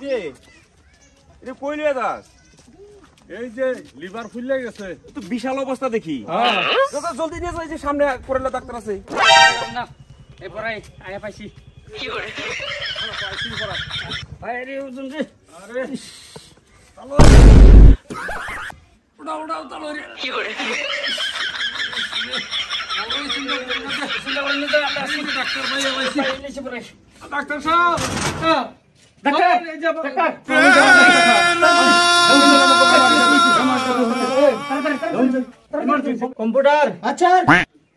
কে এটা কই লয়ে যাস? এই যে লিভার ফুলে গেছে তো বিশাল অবস্থা দেখি। দাদা জলদি নিয়ে যাই, যে সামনে করেলা ডাক্তার আছে না এই পড়াই আয়া পাইছি কি করে পাইছি পড়া আরে ওজন রে আরে চলো উড়াও চলো রে কি করে ডাক্তার ভাই আইছি ডাক্তার সাহেব কম্পিউটার। আচ্ছা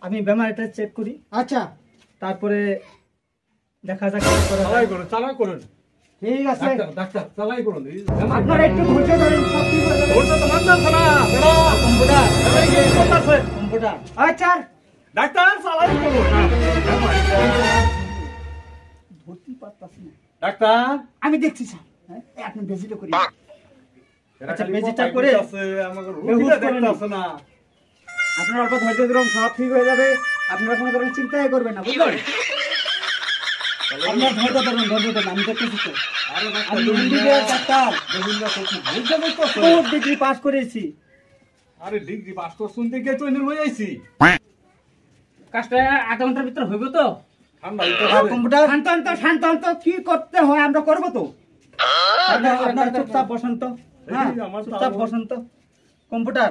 আমি বেমারটা চেক করি। আচ্ছা তারপরে দেখা যাক কি করা যায়। চালাই করুন ঠিক আছে ডাক্তার চালাই করুন আপনারা একটু ধৈর্য ধরেন, সব ঠিক হয়ে যাবে। ওটা তো মানতাম না বেড়া কম্পিউটার এই যে করতেছে কম্পিউটার। আচ্ছা ডাক্তার চালাই করুন ধরতে পারতাছি না ডাক্তার আমি দেখছি স্যার। হ্যাঁ আপনি বেজিটা করি। আচ্ছা বেজিটা করে আমাকে বেহুশ রুগীরা করে দেখতাছে না আপনার অল্প ধৈর্য ধরুন, সব ঠিক হয়ে যাবে। আপনারা কোনো ধরনের চিন্তাই করবেন না, বুঝলেন? আপনার ধৈর্য ধরুন, আমি দেখতেছি তো। আরে আমি MBBS ডাক্তার, বহুত ডিগ্রি পাস করেছি। আরে ডিগ্রি পাস করছুন থেকে তো এনে লই আইছি কাজটা আধা ঘন্টার ভিতর হইব তো? ঠান্ডা কম্পিউটার শান্ত কি করতে হয় আমরা করবো তো। আপনার চুপচাপ বসেন তো। হ্যাঁ চুপচাপ বসেন তো। কম্পিউটার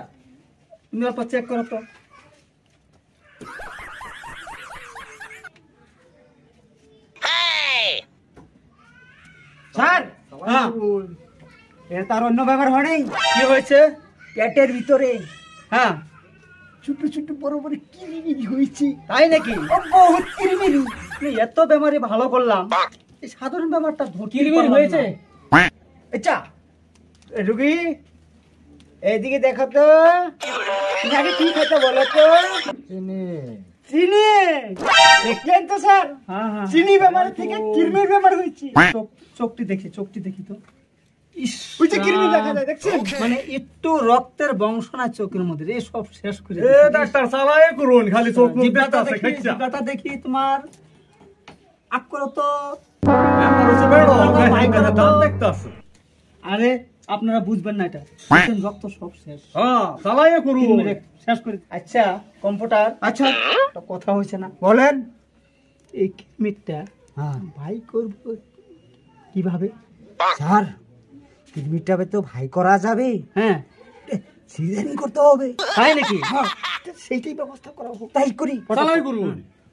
তুমি অল্প চেক করো তো। স্যার হ্যাঁ এর তার অন্য ব্যাপার হয় নাই। কি হয়েছে? পেটের ভিতরে হ্যাঁ ছোট ছোট বড় বড় কিরিমিরি হয়েছে। তাই নাকি? বহুত কিরিমিরি। এত বেমারি ভালো করলাম, এই সাধারণ ব্যাপারটা কিরিমিরি হয়েছে। আচ্ছা রুগী এইদিকে দেখো তো, আগে কি খেতে বলো তো? চিনি দেখলেন তো স্যার, চিনি বেমার থেকে কিরমির বেমার হয়েছে। চোখটি দেখি তো। ওই যে কিরমির দেখা যায়, দেখছেন? মানে একটু রক্তের বংশ না চোখের মধ্যে, এই সব শেষ করে এ ডাক্তার চালাই করুন খালি চোখ মুখ দেখতাছে খাইছা জিব্বাটা দেখি তোমার। আপ করো তো। আমার হচ্ছে বেড়ো দেখতাছে আরে আপনারা বুঝবেন না এটা, রক্ত সব শেষ। হ্যাঁ চালাই করুন শেষ করে। আচ্ছা কম্পিউটার, আচ্ছা একটা কথা হয়েছে না, বলেন। এই কিডনিটা ভাই করব কিভাবে? স্যার কিডনিটা তো ভাই করা যাবে। হ্যাঁ সিজারিং করতে হবে। তাই নাকি? হ্যাঁ সেইটাই ব্যবস্থা করা হোক, তাই করি। চালাই করুন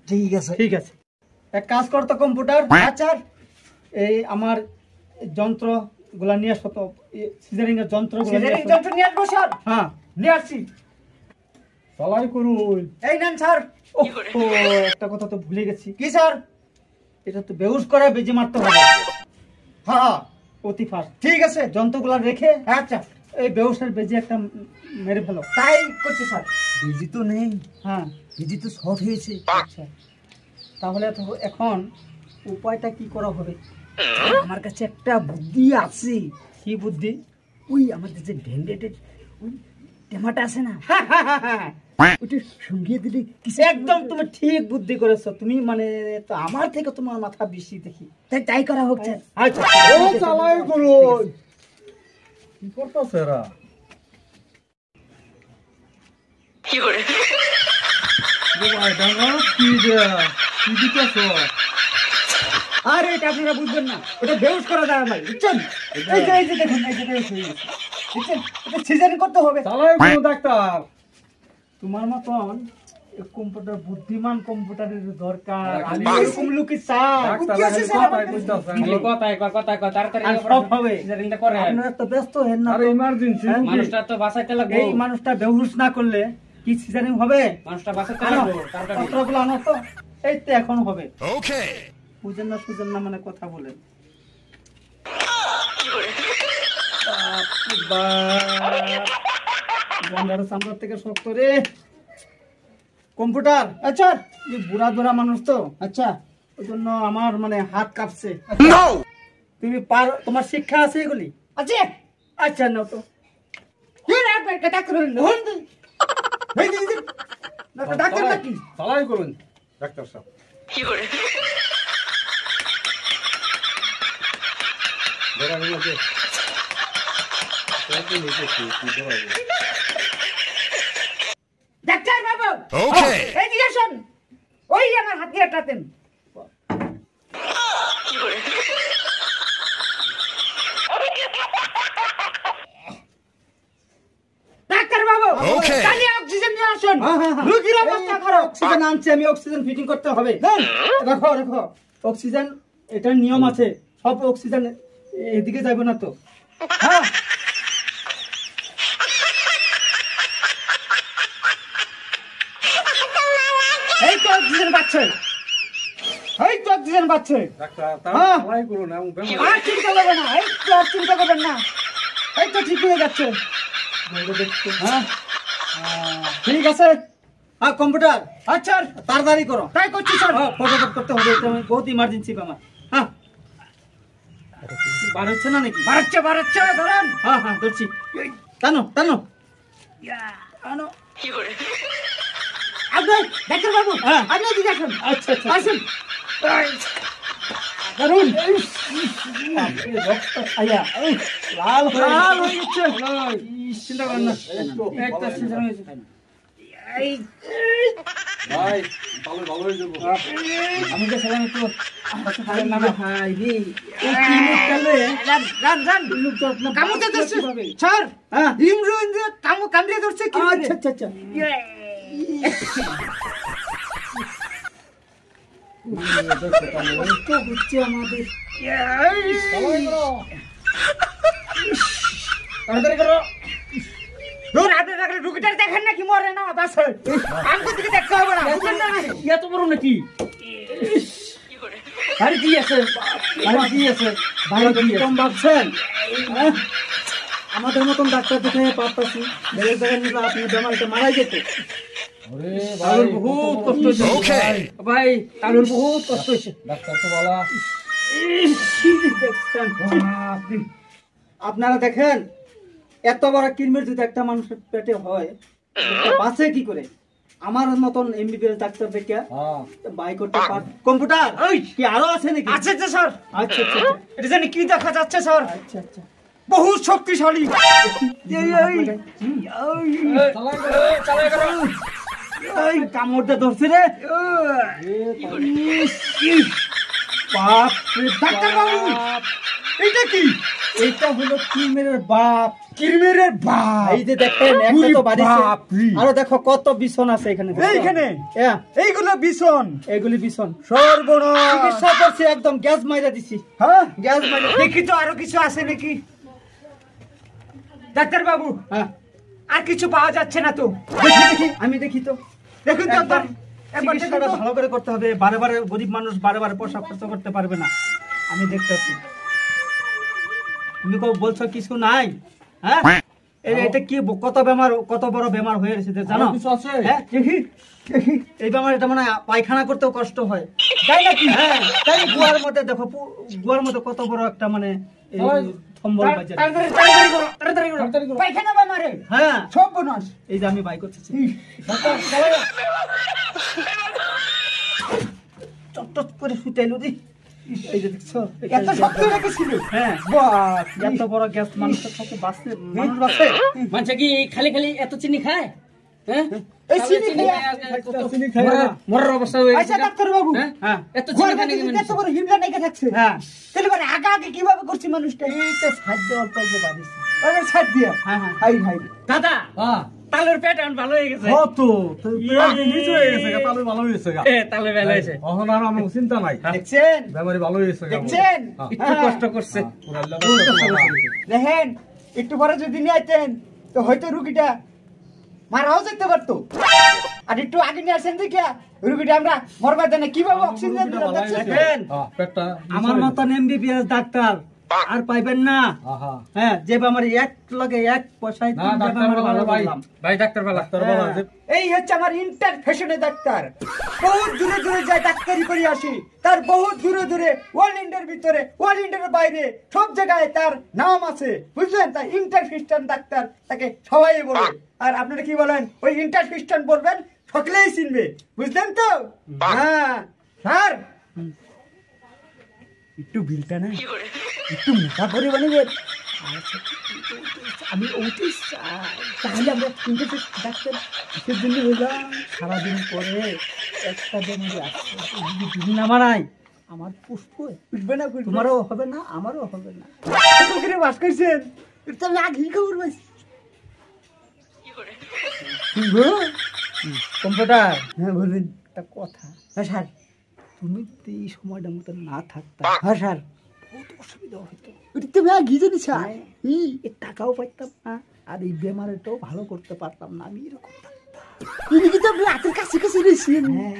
ঠিক আছে এক কাজ করতো কম্পিউটার। আচ্ছা এই আমার যন্ত্র গুলা নিয়ে আসো তো, সিজারিং এর যন্ত্র নিয়ে আসবো স্যার। হ্যাঁ নিয়ে আসছি। চালাই করুন এই নেন স্যার। ও একটা কথা তো ভুলে গেছি। কি স্যার? এটা তো বেহুশ করে বেজি মারতে হবে। হ্যাঁ অতি ফাস্ট। ঠিক আছে যন্ত্রগুলা রেখে আচ্ছা এই বেহুশের বেজি একটা মেরে ফেলো। তাই করছি স্যার। বেজি তো নেই। হ্যাঁ বেজি তো শর্ট হয়েছে। আচ্ছা তাহলে তো এখন উপায়টা কি করা হবে? আমার কাছে একটা বুদ্ধি আছে। কি বুদ্ধি? ওই আমাদের যে ভেন্ডেটের ওই টেমাটা আছে না, ওটা সঙ্গিয়ে দিলে একদম তুমি ঠিক বুদ্ধি করেছো তুমি। মানে তো আমার থেকে তোমার মাথা বেশি দেখি, তাই করা হোক। আচ্ছা ও চালাই করুন কি করতেছে এরা কি করে ভাই ডাঙ্গা কি দিতেছ? আরে এটা আপনারা বুঝবেন না, ওটা বেহুশ করা যায় ভাই, বুঝছেন? এই যে দেখুন, এই যে বেহুশ হয়ে গেছে, বুঝছেন? এটা সিজারিং করতে হবে। চালাই করুন ডাক্তার। তোমার মতন কম্পিউটার বুদ্ধিমান কম্পিউটারের দরকার। আমি এরকম লোকই চাই। আপনারা তো ব্যস্ত হেন না। ইমার্জেন্সি মানুষটা তো বাঁচাইতে লাগবে। এই মানুষটা বেহুশ না করলে কি সিজারিং হবে? মানুষটা বাঁচাইতে লাগবে। পত্রগুলো আনো তো। এই তো এখন হবে। ওকে বুঝেন না মানে কথা বলেন। গন্ডারের চামড়া থেকে শক্ত রে কম্পিউটার। আচ্ছা বুড়া বুড়া মানুষ তো, আচ্ছা ওই জন্য আমার মানে হাত কাঁপছে। তুমি পারো, তোমার শিক্ষা আছে এগুলি? আছে। আচ্ছা নাও তো। ডাক্তার নাকি? চালাই করুন ডাক্তার সাহেব। ডাক্তার বাবু Okay. এইদিকে আসুন ওই আমার হাত দিয়ে টাতেন ডাক্তার বাবু Okay. তাহলে অক্সিজেন নিয়ে আসুন রোগীর অবস্থা খারাপ অক্সিজেন আনছি আমি অক্সিজেন ফিটিং করতে হবে রাখো রাখো অক্সিজেন এটার নিয়ম আছে সব অক্সিজেন এদিকে যাবে না তো হ্যাঁ এই তো অক্সিজেন পাচ্ছে এই তো অক্সিজেন পাচ্ছে হ্যাঁ। আর চিন্তা করবেন না এই তো আর চিন্তা করবেন না এই তো ঠিক হয়ে যাচ্ছে হ্যাঁ ঠিক আছে হ্যাঁ কম্পিউটার আচ্ছা তাড়াতাড়ি করো তাই করছি স্যার হ্যাঁ ফটোফট করতে হবে এটা আমার বহুত ইমার্জেন্সি আমার হ্যাঁ বার হচ্ছে না নাকি বাড়াচ্ছে ধরেন হ্যাঁ হ্যাঁ ধরছি টানো টানো টানো আপনি ডাক্তার বাবু হ্যাঁ আপনি এদিকে আসুন আচ্ছা আচ্ছা আসুন দারুন আয়া লাল হয়ে গেছে চিন্তা করেন না একটা সিজন হয়েছে এই ভাই ভালো হয়ে যাবো আমি তো সেখানে একটু বাচ্চা থাকেন না ভাই রে এই কি মুখলে রান লোক তো আপনার কামুতে ধরছে স্যার হ্যাঁ ইমরু ইমরু কামড়ে ধরছে কি আচ্ছা আচ্ছা আচ্ছা তো হচ্ছে আমাদের তাড়াতাড়ি করো দূর হাতে রাখলে রুগীটার দেখেন না কি মরে না বাস আমি দিকে দেখতে হবে না বুঝলেন না এত বড় নাকি বাড়ি কি আছে ভাই কম ভাবছেন হ্যাঁ? আমাদের মতন ডাক্তার দেখে পারতাছি বেলের জায়গায় নিলে আপনি বেমারিটা মারাই যেত তালুর বহুত কষ্ট হয়েছে Okay. ভাই তালুর বহুত কষ্ট হয়েছে ডাক্তার তো বলা আপনারা দেখেন এত বড় কিরমির যদি একটা মানুষের পেটে হয় বাঁচে কি করে আমার মতন এমবিবিএস ডাক্তার দেখে বাই করতে পার কম্পিউটার ওই কি আরো আছে নাকি আছে তো স্যার আচ্ছা আচ্ছা এটা জানি কি দেখা যাচ্ছে স্যার আচ্ছা আচ্ছা বহুত শক্তিশালী এই কামড়টা ধরছে রে বাপ রে ডাক্তার বাবু এটা কি এটা হলো কিরমিরের বাপ এই যে দেখেন একটা তো বাড়িছে আরো দেখো কত বিছন আছে এখানে এইখানে এইগুলো বিছন এগুলি বিছন সর্বনাশ চিকিৎসা করছি একদম গ্যাস মাইরা দিছি হ্যাঁ গ্যাস মাইরা দেখি তো আরো কিছু আছে নাকি ডাক্তার বাবু হ্যাঁ আর কিছু পাওয়া যাচ্ছে না তো দেখি আমি দেখি তো দেখুন তো একবার চিকিৎসাটা ভালো করে করতে হবে বারে বারে গরিব মানুষ বারে বারে পয়সা খরচ করতে পারবে না আমি দেখতেছি তুমি বলছো কিছু নাই হ্যাঁ এটা কি কত বড় বেমার হয়ে গেছে জানো কিছু আছে হ্যাঁ দেখি এই বেমার এটা মানে পায়খানা করতেও কষ্ট হয় তাই নাকি হ্যাঁ তাই গুয়ার মধ্যে দেখো গুয়ার মধ্যে কত বড় একটা মানে থম্বল বাজে তাড়াতাড়ি করো পায়খানা বেমারে হ্যাঁ সব বনাস এই যে আমি বাই করতেছি চট করে শুটাইলো দি এই যে দেখছো এত শক্তি রেখেছিল হ্যাঁ বাহ এত বড় গ্যাস মানুষের সাথে বাঁচতে মানুষ বাঁচে মানুষ কি খালি খালি এত চিনি খায় হ্যাঁ এই চিনি খায় মরার অবস্থা হয়ে আচ্ছা ডাক্তার বাবু হ্যাঁ এত চিনি খায় নাকি এত বড় হিমলা নাকি থাকছে হ্যাঁ তাহলে পরে আগে কিভাবে করছি মানুষটা এইটা সাহায্য অল্প অল্প বাড়িছে আরে ছাড় দিয়া হ্যাঁ হ্যাঁ হাই দাদা হ্যাঁ তালুর পেট এখন ভালো হয়ে গেছে কত নিচে হয়ে গেছে তাহলে ভালো হয়েছে তালু ভালো হয়েছে এখন আর আমার চিন্তা নাই দেখছেন বেমারি ভালো হয়েছে দেখছেন একটু কষ্ট করছে দেখেন একটু পরে যদি নিয়ে আইতেন তো হয়তো রুগীটা মারাও যেতে পারতো আর একটু আগে নিয়ে আসেন দেখিয়া রুগীটা আমরা মরবার জানে কিভাবে অক্সিজেন দেখেন পেটটা আমার মতন এমবিবিএস ডাক্তার আর পাইবেন না হ্যাঁ যে আমার এক লগে এক পয়সায় না, ডাক্তার ভালো ভাই। ভাই ডাক্তার ভালো এই হচ্ছে আমার ইন্টারফেশনে ডাক্তার বহুত দূরে দূরে যায় ডাক্তারি করে আসি তার বহুত দূরে দূরে ওয়ার্ল্ড ইন্ডিয়ার ভিতরে ওয়ার্ল্ড ইন্ডিয়ার বাইরে সব জায়গায় তার নাম আছে বুঝলেন তাই ইন্টারফিস্টান ডাক্তার তাকে সবাই বলে আর আপনারা কি বলেন ওই ইন্টারফিস্টান বলবেন সকলেই চিনবে বুঝলেন তো হ্যাঁ স্যার একটু বিলটা না একটু মোটা করে বানাবেন। আচ্ছা, আমি ওইটাই চাই। তাহলে আমরা তিনটে ডাক্তার কিসের জন্য হইলাম? সারাদিন পরে একটা বেমারি আসছে, যদি দিন না বানাই আমার পুষ্প উঠবে না তোমারও হবে না, আমারও হবে না। করে বাস করছেন, এটা আমি আগেই খবর পাইছি। কম্পিউটার, হ্যাঁ বলবেন। একটা কথা, হ্যাঁ স্যার। তুমি তো এই সময়টা মতো না থাকতা, হ্যাঁ স্যার। বহুত অসুবিধা হতো। ওটা তো আমি আগেই জানি স্যার। এর টাকাও পাইতাম না, আর এই বেমারিটাও ভালো করতে পারতাম না। আমি এরকম তুমি কিন্তু আপনি হাতের কাছে কাছে রয়েছেন। হ্যাঁ,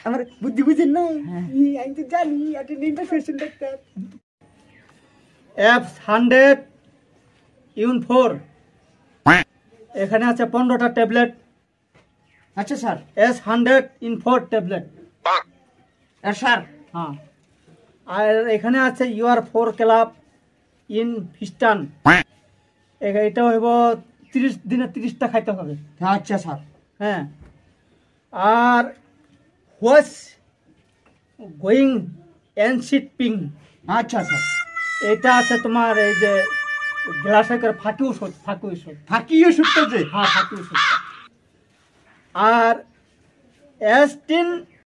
আমার বুদ্ধি বুঝেন না। হ্যাঁ। আমি তো জানি একটা নিন্দা ফেসেন ডাক্তার। F100 ইউন 4 এখানে আছে 15টা ট্যাবলেট। আচ্ছা sir. S100 in 4 tablet. Sir. হ্যাঁ, আর এখানে আছে ইউআর 4 ক্লাব ইন ফিস্টান। এটা হইব 30 দিনে 30টা খাইতে হবে। আচ্ছা স্যার। হ্যাঁ, আর হোয়াস গোয়িং অ্যানসিড পিং, আচ্ছা স্যার। এটা আছে তোমার এই যে গ্লাসে করে ফাঁকি ওষুধ, ফাঁকি ওষুধ। ফাঁকিও সুস্থ যে। হ্যাঁ, ফাঁকি ওষুধ। আর অ্যাস্টিন